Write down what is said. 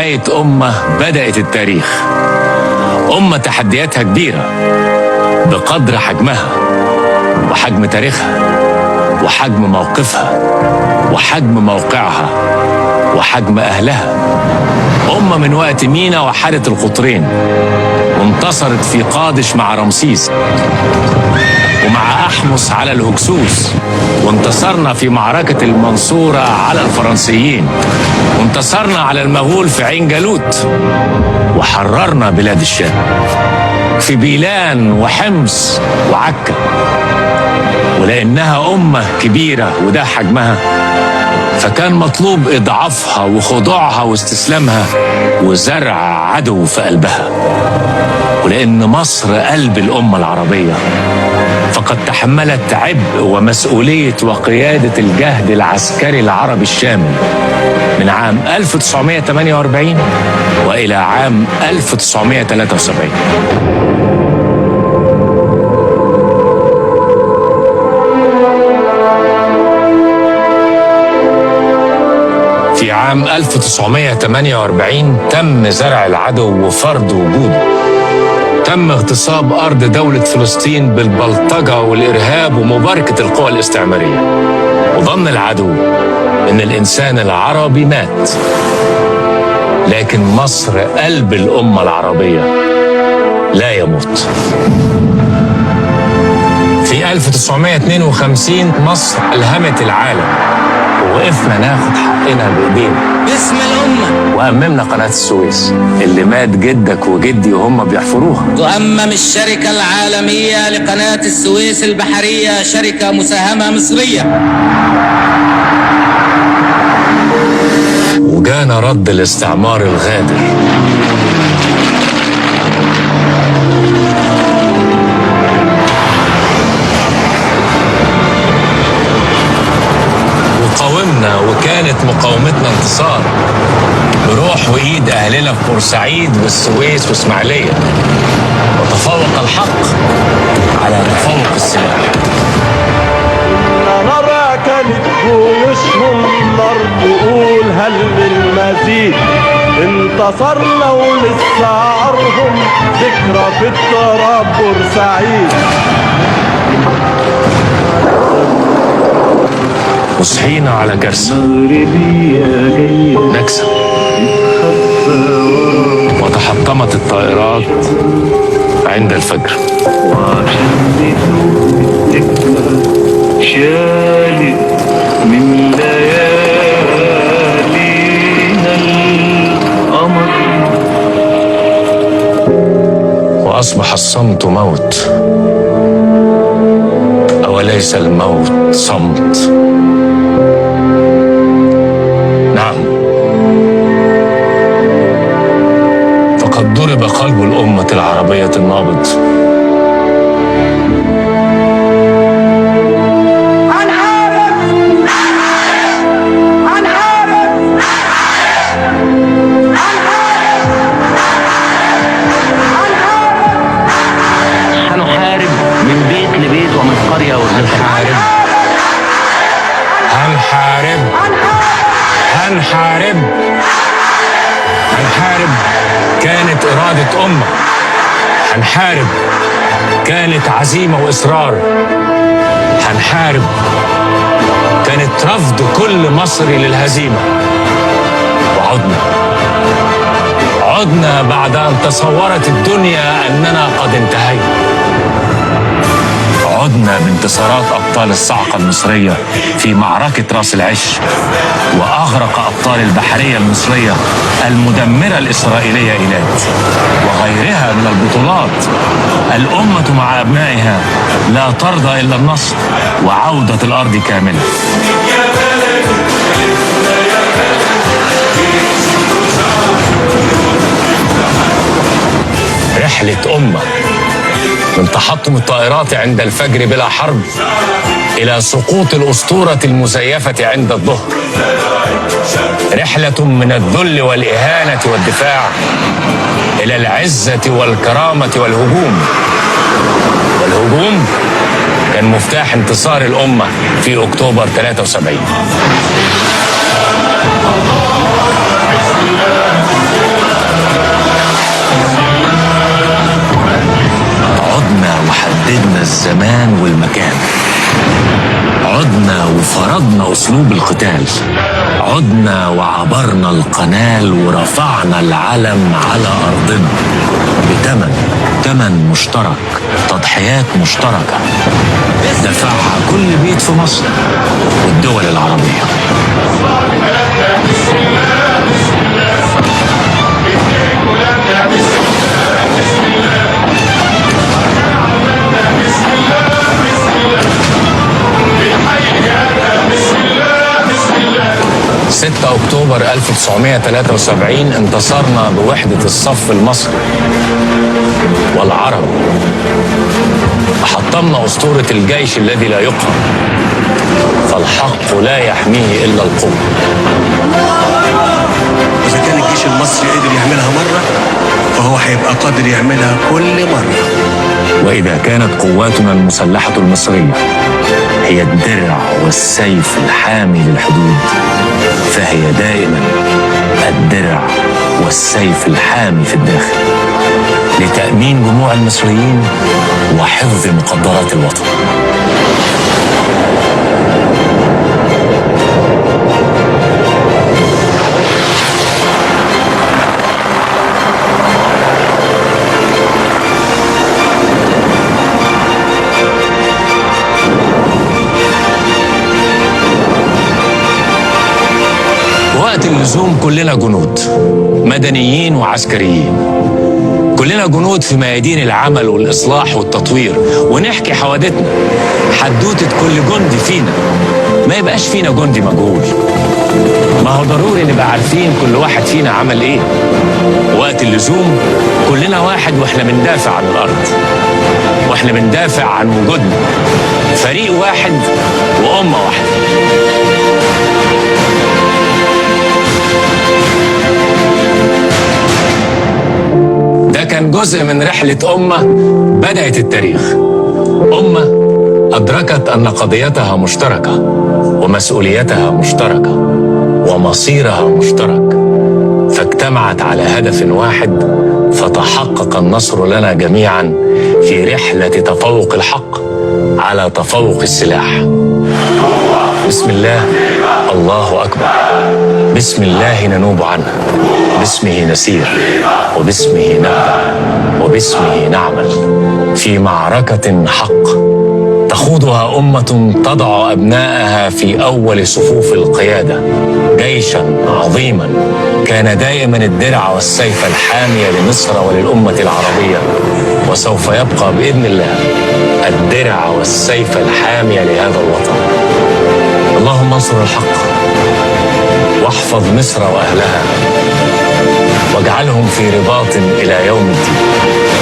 بداية أمة بدأت التاريخ، أمة تحدياتها كبيرة بقدر حجمها وحجم تاريخها وحجم موقفها وحجم موقعها وحجم أهلها. أمة من وقت مينا وحدت القطرين وانتصرت في قادش مع رمسيس ومع أحمس على الهكسوس، وانتصرنا في معركة المنصورة على الفرنسيين، وانتصرنا على المغول في عين جالوت، وحررنا بلاد الشام في بيلان وحمص وعكا. ولأنها أمة كبيرة وده حجمها، فكان مطلوب إضعافها وخضوعها واستسلامها وزرع عدو في قلبها. ولأن مصر قلب الأمة العربية، فقد تحملت عبء ومسؤولية وقيادة الجهد العسكري العربي الشامل من عام 1948 وإلى عام 1973. في عام 1948 تم زرع العدو وفرض وجوده. تم اغتصاب أرض دولة فلسطين بالبلطجة والإرهاب ومباركة القوى الاستعمارية، وظن العدو إن الإنسان العربي مات. لكن مصر قلب الأمة العربية لا يموت. في 1952 مصر ألهمت العالم ووقفنا ناخد حقنا بإيدينا باسم الأمة، وأممنا قناة السويس اللي مات جدك وجدي وهم بيحفروها. تؤمم الشركة العالمية لقناة السويس البحرية شركة مساهمة مصرية. وجانا رد الاستعمار الغادر. وقاومنا، وكانت مقاومتنا انتصار بروح وإيد أهلنا في بورسعيد والسويس وإسماعيلية. وتفوق الحق على تفوق السلاح. نرى كانت جيوشهم نار تقول هل من مزيد. انتصرنا ولسه عارهم ذكرى في التراب بورسعيد. وصحينا على كارثة، نكسة، وتحطمت الطائرات عند الفجر. شالت من ليالينا القمر. وأصبح الصمت موت، أوليس الموت صمت؟ نعم، فقد ضرب قلب الأمة العربية النابض. هنحارب كانت إرادة أمة. هنحارب كانت عزيمة وإصرار. هنحارب كانت رفض كل مصري للهزيمة. وعدنا بعد أن تصورت الدنيا أننا قد انتهينا. عدنا بانتصارات أبطال الصاعقة المصرية في معركة راس العش، وأغرق أبطال البحرية المصرية المدمرة الإسرائيلية إيلات، وغيرها من البطولات. الأمة مع أبنائها لا ترضى إلا النصر وعودة الأرض كاملة. رحلة أمة من تحطم الطائرات عند الفجر بلا حرب إلى سقوط الأسطورة المزيفة عند الظهر. رحلة من الذل والإهانة والدفاع إلى العزة والكرامة والهجوم. والهجوم كان مفتاح انتصار الأمة في أكتوبر 73. أسلوب القتال. عدنا وعبرنا القنال ورفعنا العلم على أرضنا بثمن مشترك، تضحيات مشتركة دفعها كل بيت في مصر والدول العربية. 6 أكتوبر 1973 انتصرنا بوحدة الصف المصري والعرب، حطمنا أسطورة الجيش الذي لا يقهر، فالحق لا يحميه إلا القوة. إذا كان الجيش المصري قدر يعملها مرة فهو هيبقى قادر يعملها كل مرة. وإذا كانت قواتنا المسلحة المصرية هي الدرع والسيف الحامي للحدود، فهي دائما الدرع والسيف الحامي في الداخل لتأمين جموع المصريين وحفظ مقدرات الوطن. وقت اللزوم كلنا جنود، مدنيين وعسكريين، كلنا جنود في ميادين العمل والإصلاح والتطوير، ونحكي حوادثنا، حدوتة كل جندي فينا، ما يبقاش فينا جندي مجهول. ما هو ضروري نبقى عارفين كل واحد فينا عمل ايه. وقت اللزوم كلنا واحد، واحنا بندافع عن الأرض، واحنا بندافع عن وجودنا، فريق واحد وأمة واحدة. ده كان جزء من رحلة أمة بدأت التاريخ، أمة أدركت أن قضيتها مشتركة ومسؤوليتها مشتركة ومصيرها مشترك، فاجتمعت على هدف واحد، فتحقق النصر لنا جميعا في رحلة تفوق الحق على تفوق السلاح. بسم الله، الله أكبر، بسم الله ننوب عنه، باسمه نسير، وباسمه نبدأ، وباسمه نعمل في معركة حق تخوضها أمة تضع أبنائها في أول صفوف القيادة، جيشا عظيما كان دائما الدرع والسيف الحامي لمصر وللأمة العربية، وسوف يبقى بإذن الله الدرع والسيف الحامي لهذا الوطن. اللهم انصر الحق واحفظ مصر وأهلها واجعلهم في رباط إلى يوم الدين.